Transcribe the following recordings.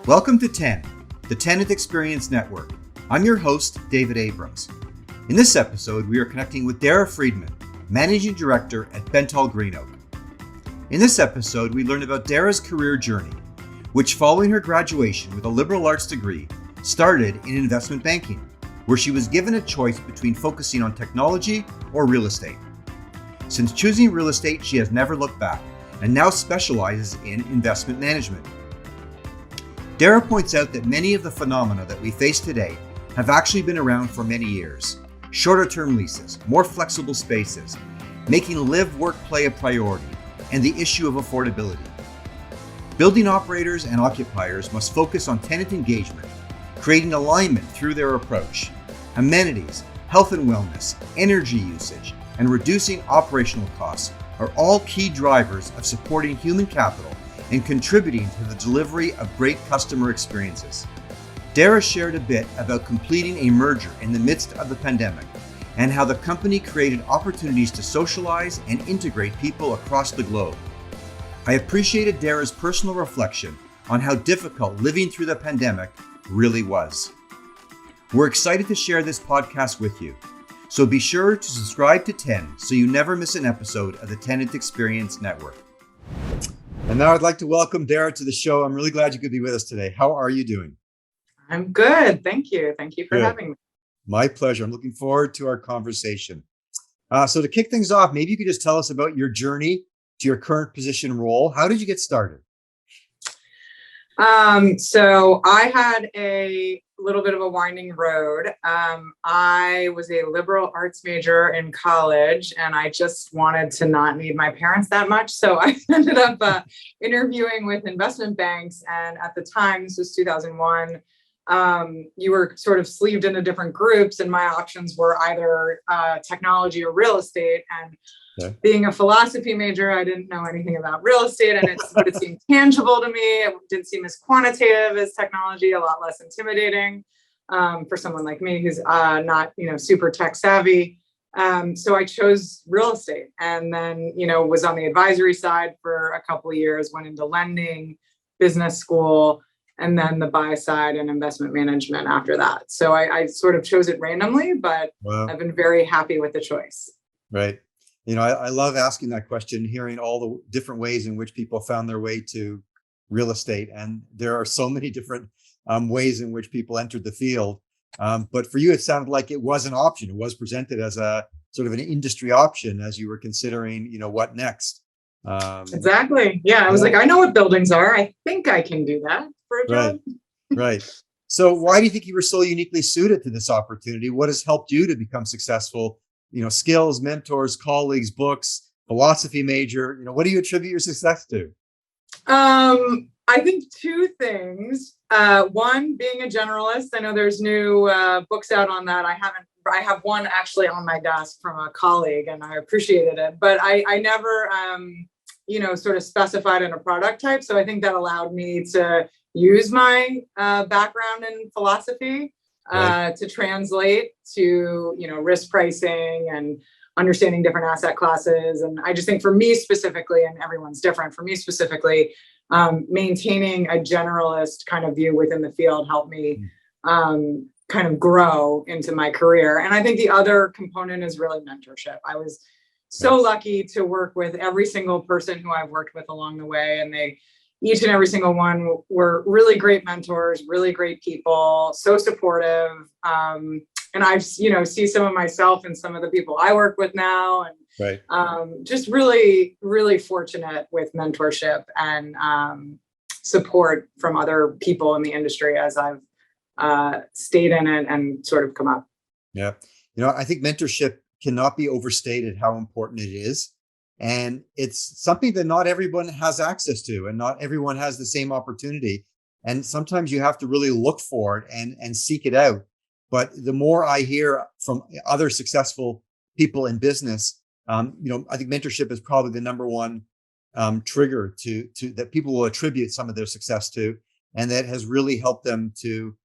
Welcome to Tenant, the Tenant Experience Network. I'm your host, David Abrams. In this episode, we are connecting with Dara Friedman, Managing Director at BentallGreenOak. In this episode, we learn about Dara's career journey, which following her graduation with a liberal arts degree, started in investment banking, where she was given a choice between focusing on technology or real estate. Since choosing real estate, she has never looked back and now specializes in investment management. Dara points out that many of the phenomena that we face today have actually been around for many years. Shorter-term leases, more flexible spaces, making live, work, play a priority, and the issue of affordability. Building operators and occupiers must focus on tenant engagement, creating alignment through their approach. Amenities, health and wellness, energy usage, and reducing operational costs are all key drivers of supporting human capital and contributing to the delivery of great customer experiences. Dara shared a bit about completing a merger in the midst of the pandemic and how the company created opportunities to socialize and integrate people across the globe. I appreciated Dara's personal reflection on how difficult living through the pandemic really was. We're excited to share this podcast with you, so be sure to subscribe to 10 so you never miss an episode of the Tenant Experience Network. And now I'd like to welcome Dara to the show. I'm really glad you could be with us today. How are you doing? I'm good. Thank you. Thank you for having me. My pleasure. I'm looking forward to our conversation. So to kick things off, maybe you could just tell us about your journey to your current position role. How did you get started? So I had a little bit of a winding road. I was a liberal arts major in college, and I just wanted to not need my parents that much. So I ended up interviewing with investment banks. And at the time, this was 2001, you were sort of sleeved into different groups, and my options were either technology or real estate. And being a philosophy major, I didn't know anything about real estate, and it seemed tangible to me. It didn't seem as quantitative as technology, a lot less intimidating for someone like me who's not, super tech savvy. So I chose real estate, and then, was on the advisory side for a couple of years, went into lending, business school, and then the buy side and investment management after that. So I sort of chose it randomly, but I've been very happy with the choice. Right. I love asking that question, hearing all the different ways in which people found their way to real estate. And there are so many different ways in which people entered the field. But for you, it sounded like it was an option. It was presented as a sort of an industry option as you were considering, what next. Exactly. Yeah. I was like, I know what buildings are. I think I can do that for a job. Right. So why do you think you were so uniquely suited to this opportunity? What has helped you to become successful? Skills, mentors, colleagues, books, philosophy major. What do you attribute your success to? I think two things. One, being a generalist. I know there's new books out on that. I have one actually on my desk from a colleague, and I appreciated it. But I never, sort of specified in a product type. So I think that allowed me to use my background in philosophy. To translate to, risk pricing and understanding different asset classes. And I just think for me specifically, and everyone's different, for me specifically, maintaining a generalist kind of view within the field helped me kind of grow into my career. And I think the other component is really mentorship. I was so lucky to work with every single person who I've worked with along the way, and each and every single one were really great mentors, really great people, so supportive. And I've, see some of myself and some of the people I work with now, and just really, really fortunate with mentorship and support from other people in the industry as I've stayed in it and sort of come up. Yeah. I think mentorship cannot be overstated how important it is. And it's something that not everyone has access to, and not everyone has the same opportunity. And sometimes you have to really look for it and seek it out. But the more I hear from other successful people in business, I think mentorship is probably the number one trigger to that people will attribute some of their success to, and that has really helped them to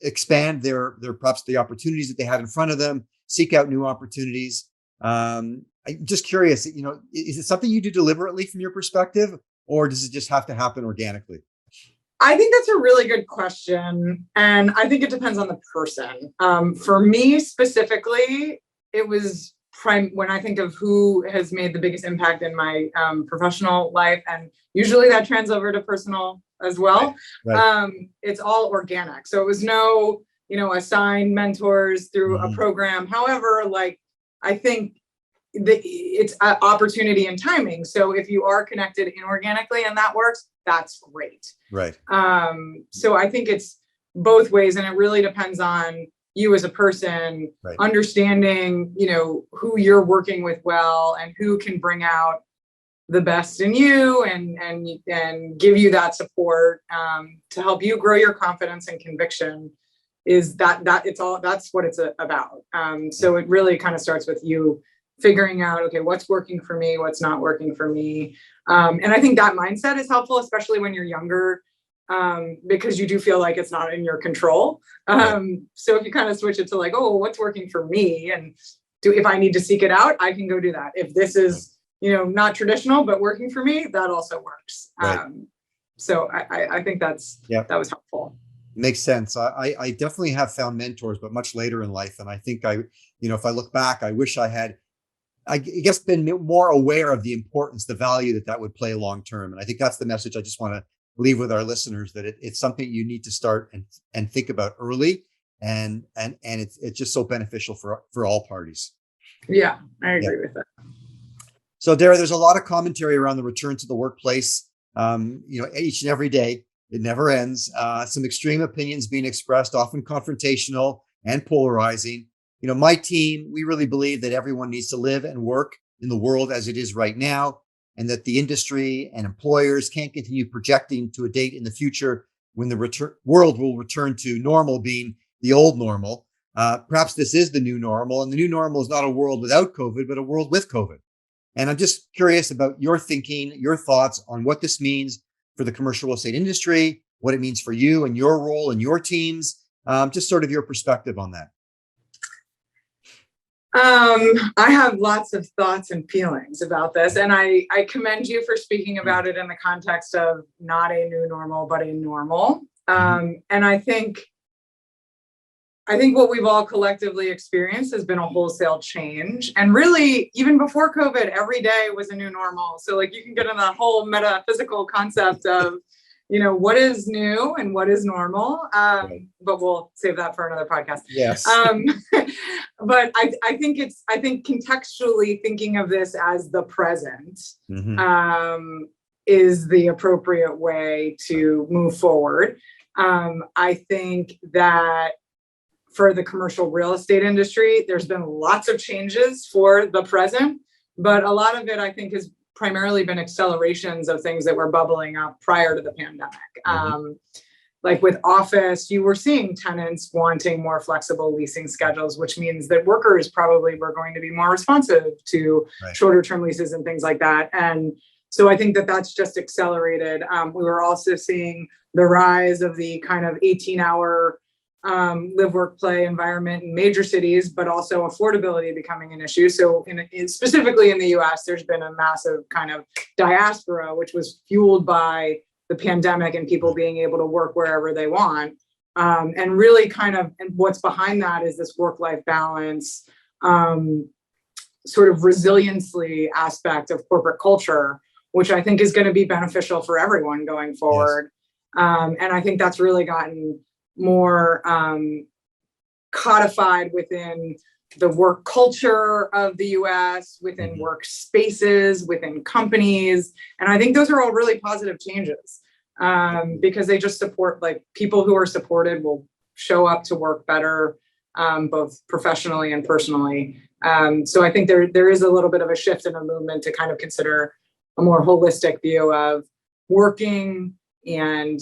expand their perhaps the opportunities that they have in front of them, seek out new opportunities. I'm just curious, is it something you do deliberately from your perspective, or does it just have to happen organically? I think that's a really good question. And I think it depends on the person. For me specifically, it was when I think of who has made the biggest impact in my professional life, and usually that trans over to personal as well. Right. It's all organic. So it was no, assigned mentors through a program. However, like, I think it's opportunity and timing. So if you are connected inorganically and that works, that's great. Right. So I think it's both ways, and it really depends on you as a person, Right. understanding, who you're working with well, and who can bring out the best in you and give you that support to help you grow your confidence and conviction. Is that it's all, that's what it's about. So it really kind of starts with you figuring out, okay, what's working for me, what's not working for me. And I think that mindset is helpful, especially when you're younger, because you do feel like it's not in your control. So if you kind of switch it to like, oh, what's working for me, and if I need to seek it out, I can go do that. If this is, not traditional, but working for me, that also works. Right. So I think that was helpful. Makes sense. I definitely have found mentors, but much later in life. And I think if I look back, I wish I guess been more aware of the importance, the value that would play long term. And I think that's the message I just want to leave with our listeners, that it's something you need to start and think about early, and it's just so beneficial for all parties. Yeah, I agree with that. So Dara, there's a lot of commentary around the return to the workplace, each and every day. It never ends. Some extreme opinions being expressed, often confrontational and polarizing. My team, we really believe that everyone needs to live and work in the world as it is right now, and that the industry and employers can't continue projecting to a date in the future when the world will return to normal being the old normal. Perhaps this is the new normal, and the new normal is not a world without COVID, but a world with COVID. And I'm just curious about your thinking, your thoughts on what this means for the commercial real estate industry, what it means for you and your role and your teams, just sort of your perspective on that. I have lots of thoughts and feelings about this, and I commend you for speaking about it in the context of not a new normal, but a normal. And I think what we've all collectively experienced has been a wholesale change. And really, even before COVID, every day was a new normal. So like, you can get in that whole metaphysical concept of, what is new and what is normal. But we'll save that for another podcast. Yes. But I think contextually thinking of this as the present is the appropriate way to move forward. I think that for the commercial real estate industry, there's been lots of changes for the present, but a lot of it, I think, has primarily been accelerations of things that were bubbling up prior to the pandemic. Like with office, you were seeing tenants wanting more flexible leasing schedules, which means that workers probably were going to be more responsive to shorter term leases and things like that. And so I think that that's just accelerated. We were also seeing the rise of the kind of 18-hour live, work, play environment in major cities, but also affordability becoming an issue. So specifically in the US, there's been a massive kind of diaspora, which was fueled by the pandemic and people being able to work wherever they want. And really and what's behind that is this work-life balance, sort of resiliency aspect of corporate culture, which I think is going to be beneficial for everyone going forward. Yes. And I think that's really gotten more codified within the work culture of the US, within workspaces, within companies. And I think those are all really positive changes because they just support, like, people who are supported will show up to work better, both professionally and personally. So I think there is a little bit of a shift in a movement to kind of consider a more holistic view of working and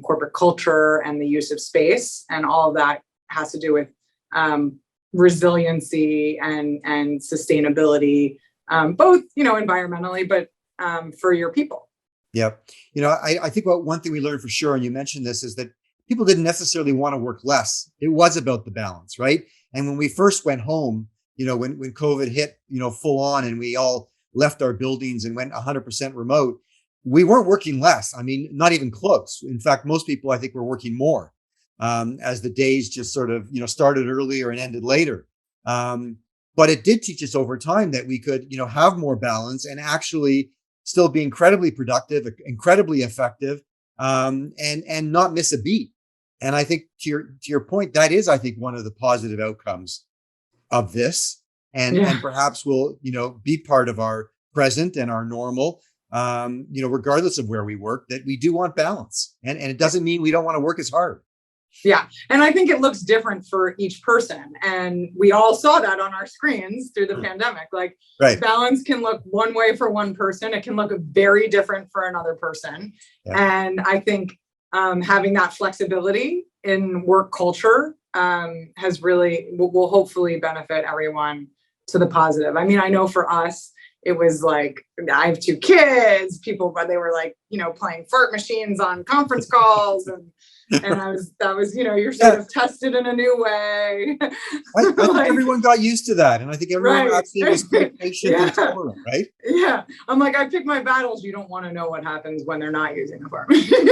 corporate culture and the use of space. And all of that has to do with resiliency and sustainability, both, environmentally, but for your people. Yep. I think one thing we learned for sure, and you mentioned this, is that people didn't necessarily want to work less. It was about the balance, right? And when we first went home, when COVID hit, full on, and we all left our buildings and went 100% remote, we weren't working less. I mean, not even close. In fact, most people, I think, were working more as the days just sort of, started earlier and ended later. But it did teach us over time that we could, have more balance and actually still be incredibly productive, incredibly effective, and not miss a beat. And I think to your point, that is, I think, one of the positive outcomes of this, and perhaps will, be part of our present and our normal. Regardless of where we work, that we do want balance, and it doesn't mean we don't want to work as hard. Yeah. And I think it looks different for each person. And we all saw that on our screens through the pandemic. Like balance can look one way for one person. It can look very different for another person. Yeah. And I think having that flexibility in work culture has really will hopefully benefit everyone to the positive. I mean, I know for us, it was like, I have 2 kids, but they were like, playing fart machines on conference calls. And that was, you're sort of tested in a new way. I think everyone got used to that. And I think everyone actually was patient and tolerant, right? Yeah. I'm like, I pick my battles. You don't want to know what happens when they're not using a fart machine.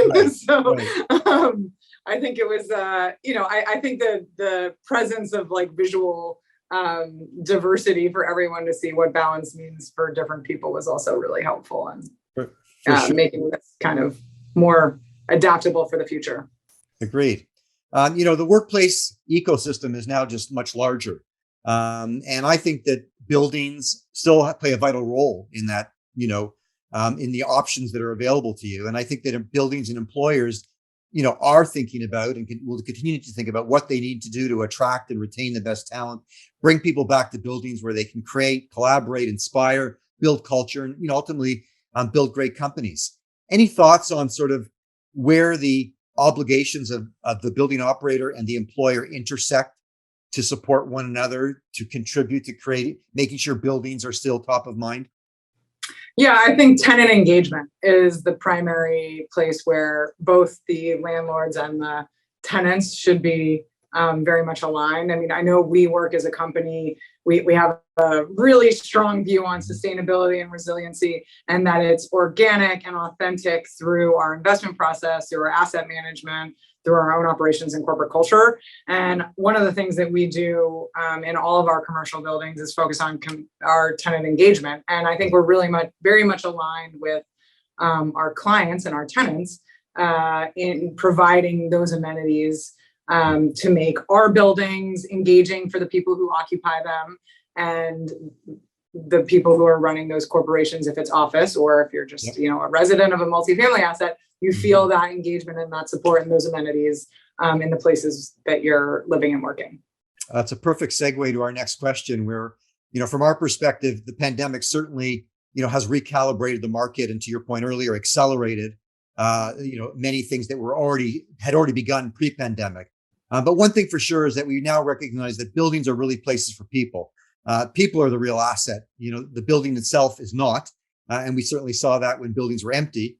I think it was, I think the presence of like visual diversity for everyone to see what balance means for different people was also really helpful, and sure. Making this kind of more adaptable for the future. Agreed. The workplace ecosystem is now just much larger. And I think that buildings still play a vital role in that, in the options that are available to you. And I think that buildings and employers, are thinking about and will continue to think about what they need to do to attract and retain the best talent, bring people back to buildings where they can create, collaborate, inspire, build culture, and ultimately build great companies. Any thoughts on sort of where the obligations of the building operator and the employer intersect to support one another, to contribute to making sure buildings are still top of mind? Yeah, I think tenant engagement is the primary place where both the landlords and the tenants should be very much aligned. I mean, I know we work as a company, we have a really strong view on sustainability and resiliency, and that it's organic and authentic through our investment process, through our asset management, through our own operations and corporate culture. And one of the things that we do in all of our commercial buildings is focus on our tenant engagement. And I think we're very much aligned with our clients and our tenants in providing those amenities to make our buildings engaging for the people who occupy them and the people who are running those corporations, if it's office or if you're just a resident of a multifamily asset, you feel that engagement and that support and those amenities in the places that you're living and working. That's a perfect segue to our next question, where, from our perspective, the pandemic certainly, has recalibrated the market, and to your point earlier, accelerated, many things that had already begun pre-pandemic. But one thing for sure is that we now recognize that buildings are really places for people. People are the real asset. The building itself is not, and we certainly saw that when buildings were empty.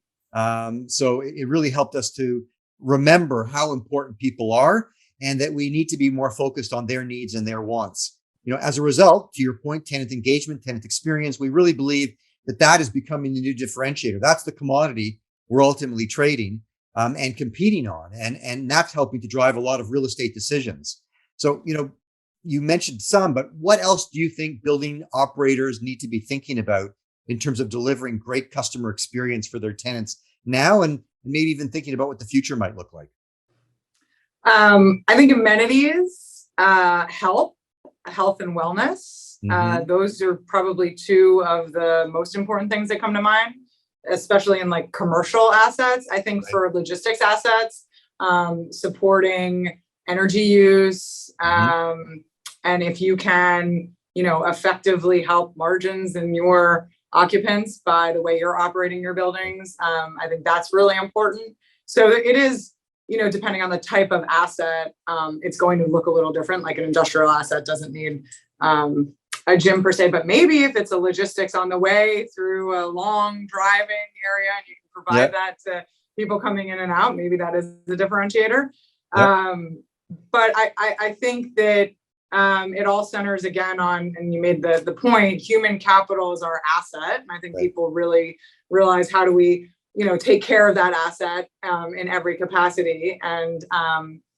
So it really helped us to remember how important people are, and that we need to be more focused on their needs and their wants. As a result, to your point, tenant engagement, tenant experience, we really believe that is becoming the new differentiator. That's the commodity we're ultimately trading and competing on, and that's helping to drive a lot of real estate decisions. So, you mentioned some, but what else do you think building operators need to be thinking about in terms of delivering great customer experience for their tenants now, and maybe even thinking about what the future might look like? I think amenities, health and wellness. Those are probably 2 of the most important things that come to mind, especially in like commercial assets. I think for logistics assets, supporting energy use, and if you can, effectively help margins in your occupants by the way you're operating your buildings, I think that's really important. So it is, depending on the type of asset, it's going to look a little different. Like an industrial asset doesn't need a gym per se, but maybe if it's a logistics on the way through a long driving area and you can provide that to people coming in and out, maybe that is the differentiator. But I think that it all centers again on, and you made the point, human capital is our asset. And I think people really realize, how do we take care of that asset in every capacity, and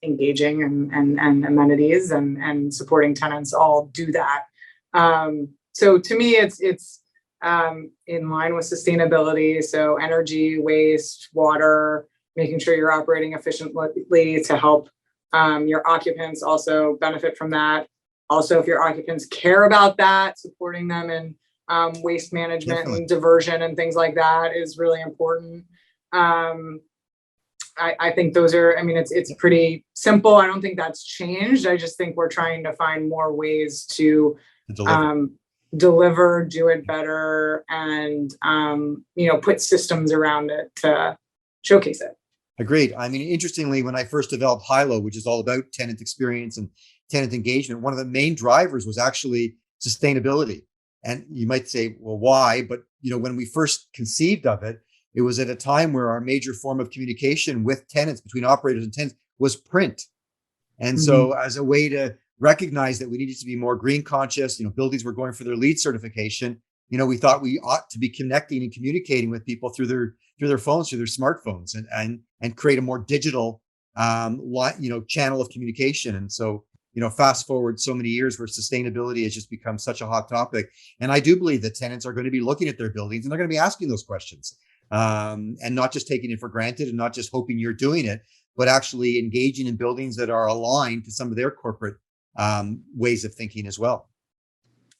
engaging and amenities and supporting tenants all do that. So to me, it's in line with sustainability. So energy, waste, water, making sure you're operating efficiently to help your occupants also benefit from that. Also, if your occupants care about that, supporting them in waste management Definitely. and diversion and things like that is really important. I think those are, it's pretty simple. I don't think that's changed. I just think we're trying to find more ways to deliver, do it better, and, put systems around it to showcase it. Agreed. Interestingly, when I first developed Hilo, which is all about tenant experience and tenant engagement, one of the main drivers was actually sustainability. And you might say, well, why? But, when we first conceived of it, it was at a time where our major form of communication with tenants, between operators and tenants, was print. And so as a way to recognize that we needed to be more green conscious, buildings were going for their LEED certification, we thought we ought to be connecting and communicating with people through their phones, through their smartphones, and create a more digital, channel of communication. And so, fast forward so many years where sustainability has just become such a hot topic. And I do believe that tenants are going to be looking at their buildings and they're going to be asking those questions, and not just taking it for granted and not just hoping you're doing it, but actually engaging in buildings that are aligned to some of their corporate ways of thinking as well.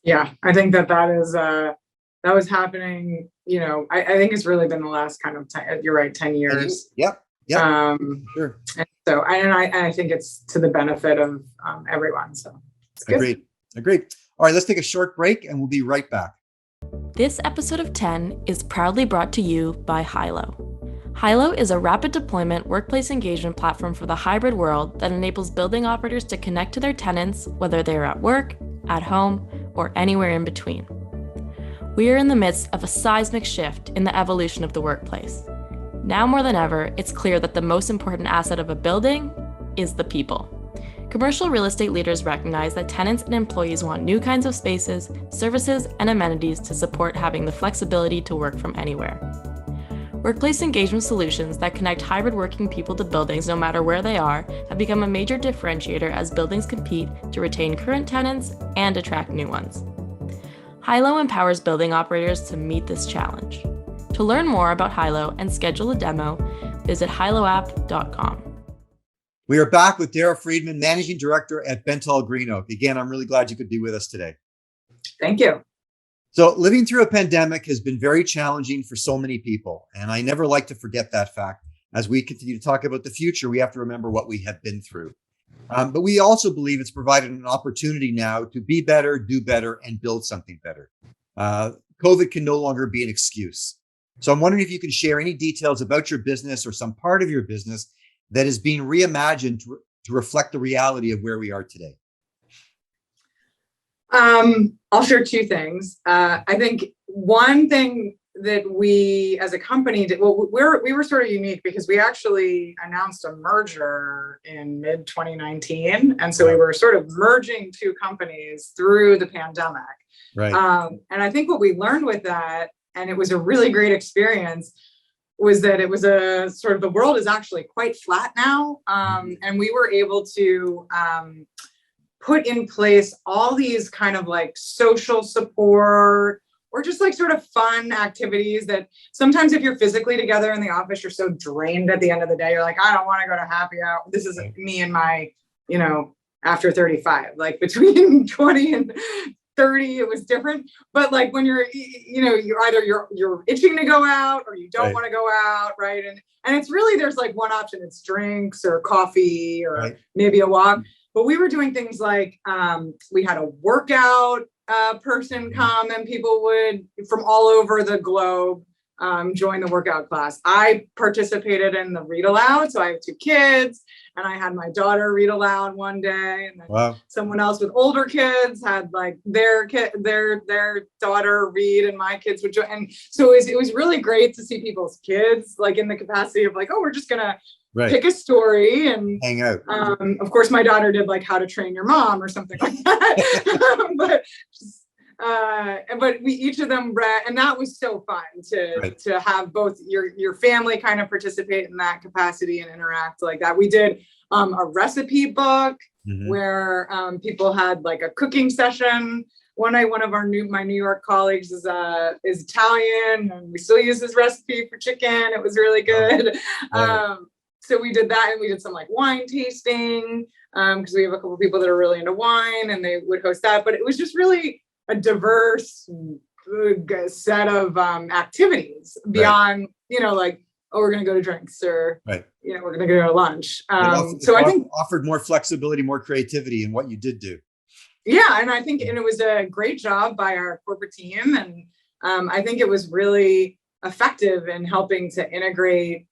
Yeah, I think that was happening. I think it's really been the last kind of you're right, 10 years. Yep. Sure. And so, I think it's to the benefit of everyone. So it's good. Agreed. All right, let's take a short break and we'll be right back. This episode of 10 is proudly brought to you by Hilo. Hilo is a rapid deployment workplace engagement platform for the hybrid world that enables building operators to connect to their tenants, whether they're at work, at home, or anywhere in between. We are in the midst of a seismic shift in the evolution of the workplace. Now more than ever, it's clear that the most important asset of a building is the people. Commercial real estate leaders recognize that tenants and employees want new kinds of spaces, services, and amenities to support having the flexibility to work from anywhere. Workplace engagement solutions that connect hybrid working people to buildings no matter where they are have become a major differentiator as buildings compete to retain current tenants and attract new ones. Hilo empowers building operators to meet this challenge. To learn more about Hilo and schedule a demo, visit hiloapp.com. We are back with Dara Friedman, Managing Director at BentallGreenOak. Again, I'm really glad you could be with us today. Thank you. So living through a pandemic has been very challenging for so many people. And I never like to forget that fact. As we continue to talk about the future, we have to remember what we have been through. But we also believe it's provided an opportunity now to be better, do better, and build something better. COVID can no longer be an excuse. So I'm wondering if you can share any details about your business or some part of your business that is being reimagined to reflect the reality of where we are today. I'll share two things. I think one thing that we as a company did, well, we were sort of unique because we actually announced a merger in mid 2019. And so we were sort of merging two companies through the pandemic. Right. And I think what we learned with that, and it was a really great experience, was that it was a sort of, the world is actually quite flat now. And we were able to put in place all these kind of like social support or just like sort of fun activities that sometimes if you're physically together in the office, you're so drained at the end of the day. You're like, I don't want to go to happy hour. This is me and my, after 35, like between 20 and 30, it was different. But like when you're, you're either you're itching to go out or you don't want to go out. Right. And it's really, there's like one option. It's drinks or coffee or maybe a walk. But we were doing things like we had a workout person come, and people would from all over the globe join the workout class. I participated in the read aloud. So I have two kids and I had my daughter read aloud one day, and then someone else with older kids had like their daughter read, and my kids would join. And so it was really great to see people's kids like in the capacity of like, oh, we're just gonna pick a story and hang out. Of course, my daughter did like How to Train Your Mom or something like that. But we each of them read, and that was so fun Right. to have both your family kind of participate in that capacity and interact like that. We did a recipe book where people had like a cooking session. One night, one of my New York colleagues is Italian, and we still use his recipe for chicken. It was really good. So we did that, and we did some like wine tasting because we have a couple of people that are really into wine, and they would host that. But it was just really a diverse set of activities beyond, like, oh, we're going to go to drinks, or we're going to go to lunch. So I think offered more flexibility, more creativity in what you did do. Yeah, and I think, and it was a great job by our corporate team, and I think it was really effective in helping to integrate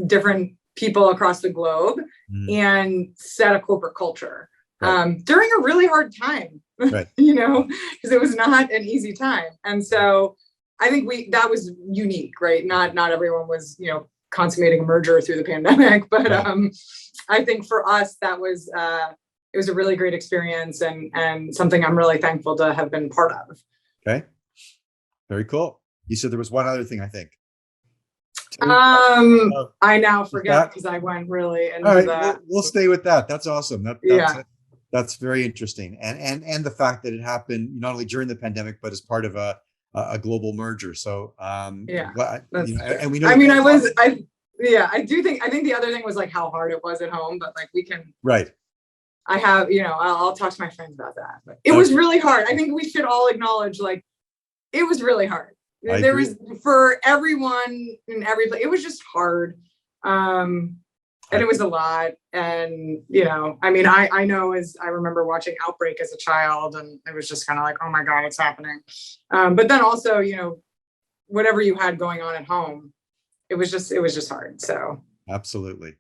different people across the globe and set a corporate culture during a really hard time, because it was not an easy time. And so I think that was unique, right? Not everyone was, consummating a merger through the pandemic, but I think for us, that was it was a really great experience and something I'm really thankful to have been part of. Okay. Very cool. You said there was one other thing, I think. I now forget because I went really into that. We'll stay with that. That's awesome. That's very interesting. And the fact that it happened not only during the pandemic, but as part of a global merger. So, and we know, I think the other thing was like how hard it was at home, but like we can, I have, I'll talk to my friends about that, but it was really hard. I think we should all acknowledge, like, it was really hard. There was, for everyone in every place, it was just hard. And it was a lot. And, I know I remember watching Outbreak as a child, and it was just kind of like, oh my God, it's happening. But then also, whatever you had going on at home, it was just hard. So. Absolutely.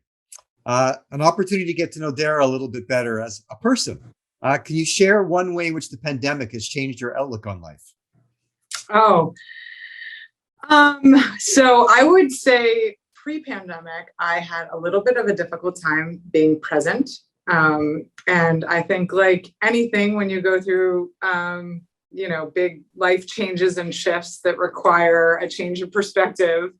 An opportunity to get to know Dara a little bit better as a person. Can you share one way in which the pandemic has changed your outlook on life? So I would say pre-pandemic, I had a little bit of a difficult time being present. And I think, like anything, when you go through, big life changes and shifts that require a change of perspective,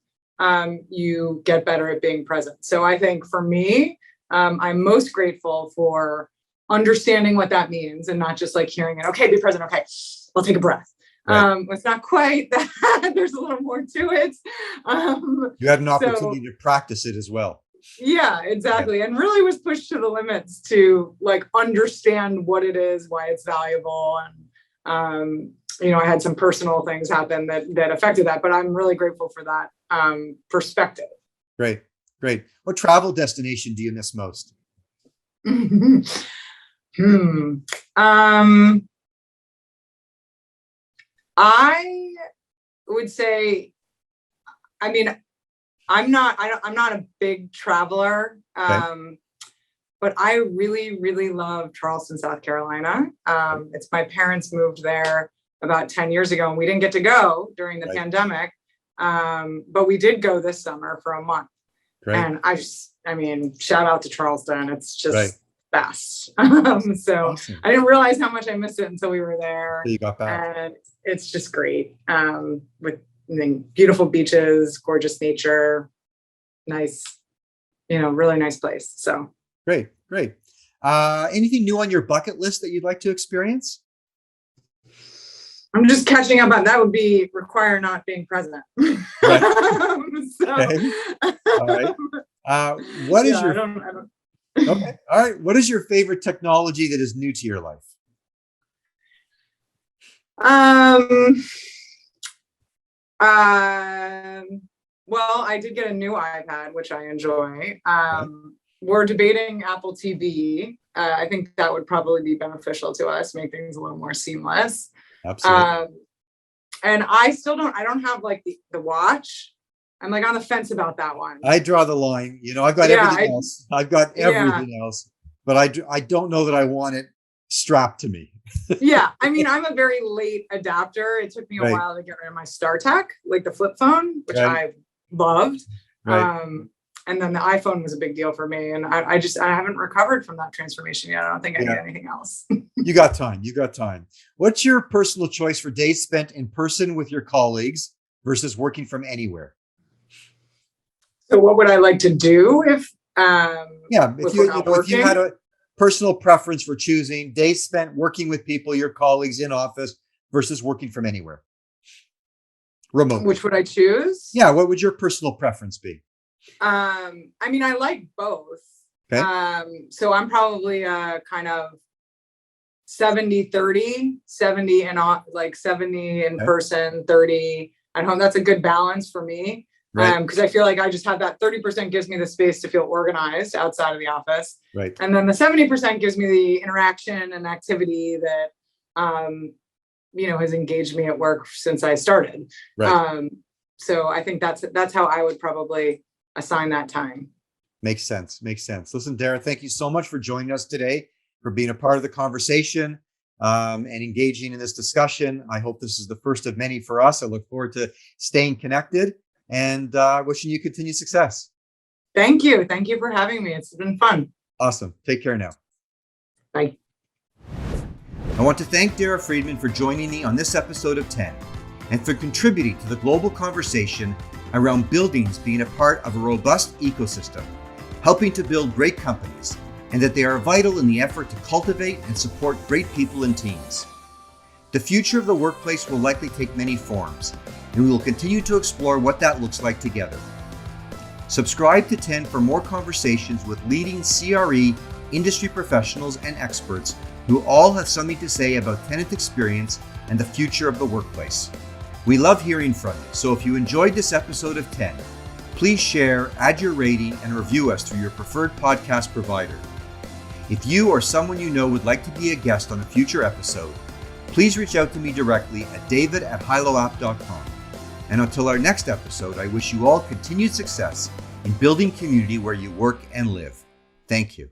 you get better at being present. So I think for me, I'm most grateful for understanding what that means and not just like hearing it. Okay, be present. Okay, I'll take a breath. It's not quite that. There's a little more to it. You had an opportunity to practice it as well. Yeah, exactly. And really was pushed to the limits to like understand what it is, why it's valuable. And, I had some personal things happen that affected that, but I'm really grateful for that perspective. Great. What travel destination do you miss most? I would say, I'm not a big traveler, but I really, really love Charleston, South Carolina. It's my parents moved there about 10 years ago, and we didn't get to go during the pandemic. But we did go this summer for a month. Great. And shout out to Charleston. It's just best. So awesome. I didn't realize how much I missed it until we were there. So you got back. And it's just great. With beautiful beaches, gorgeous nature, nice, really nice place. So great. Anything new on your bucket list that you'd like to experience? I'm just catching up on that. Would be require not being present. Right. Okay. All right. What is your? I don't. Okay. All right. What is your favorite technology that is new to your life? Well, I did get a new iPad, which I enjoy. We're debating Apple TV. I think that would probably be beneficial to us, make things a little more seamless. Absolutely. And I don't have like the watch. I'm like on the fence about that one. I draw the line. I've got everything else. I've got everything else, but I don't know that I want it strapped to me. Yeah. I'm a very late adapter. It took me a while to get rid of my StarTech, like the flip phone, which I loved. And then the iPhone was a big deal for me. And I haven't recovered from that transformation yet. I don't think I need anything else. You got time. You got time. What's your personal choice for days spent in person with your colleagues versus working from anywhere? So what would I like to do if if you had a personal preference for choosing days spent working with people, your colleagues in office versus working from anywhere? Remote. Which would I choose? Yeah. What would your personal preference be? I mean, I like both. Okay. So I'm probably kind of 70-30, 70 and like 70 in person, 30 at home. That's a good balance for me. Right. Because I feel like I just have that 30% gives me the space to feel organized outside of the office. Right. And then the 70% gives me the interaction and activity that, has engaged me at work since I started. Right. So I think that's how I would probably assign that time. Makes sense. Listen, Dara, thank you so much for joining us today, for being a part of the conversation and engaging in this discussion. I hope this is the first of many for us. I look forward to staying connected and wishing you continued success. Thank you. Thank you for having me. It's been fun. Awesome. Take care now. Bye. I want to thank Dara Friedman for joining me on this episode of 10 and for contributing to the global conversation around buildings being a part of a robust ecosystem, helping to build great companies, and that they are vital in the effort to cultivate and support great people and teams. The future of the workplace will likely take many forms, and we will continue to explore what that looks like together. Subscribe to 10 for more conversations with leading CRE industry professionals and experts who all have something to say about tenant experience and the future of the workplace. We love hearing from you, so if you enjoyed this episode of 10, please share, add your rating, and review us through your preferred podcast provider. If you or someone you know would like to be a guest on a future episode, please reach out to me directly at david@hiloapp.com. And until our next episode, I wish you all continued success in building community where you work and live. Thank you.